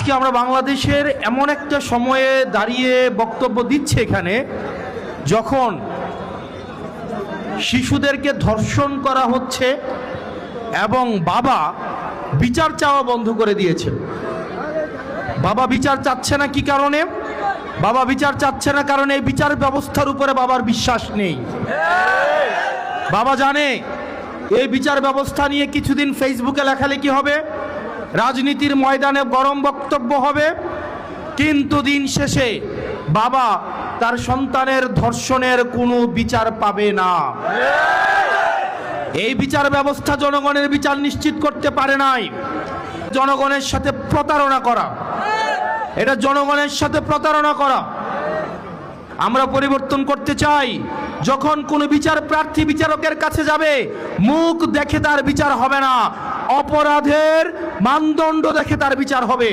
আজকে আমরা বাংলাদেশের এমন একটা সময়ে দাঁড়িয়ে বক্তব্য দিচ্ছে এখানে, যখন শিশুদেরকে ধর্ষণ করা হচ্ছে এবং বাবা বিচার চাওয়া বন্ধ করে দিয়েছে। বাবা বিচার চাচ্ছে না কি কারণে? বাবা বিচার চাচ্ছে না কারণ এই বিচার ব্যবস্থার উপরে বাবার বিশ্বাস নেই। বাবা জানে এই বিচার ব্যবস্থা নিয়ে কিছুদিন ফেসবুকে লেখালেখি হবে, রাজনীতির ময়দানে গরম বক্তব্য হবে, কিন্তু দিন শেষে বাবা তার সন্তানের ধর্ষণের কোনো বিচার পাবে না। এই বিচার ব্যবস্থা জনগণের বিচার নিশ্চিত করতে পারে নাই। জনগণের সাথে প্রতারণা করা, এটা জনগণের সাথে প্রতারণা করা। আমরা পরিবর্তন করতে চাই। যখন কোনো বিচার প্রার্থী বিচারকের কাছে যাবে, মুখ দেখে তার বিচার হবে না, অপরাধের মানদণ্ড দেখে তার বিচার হবে।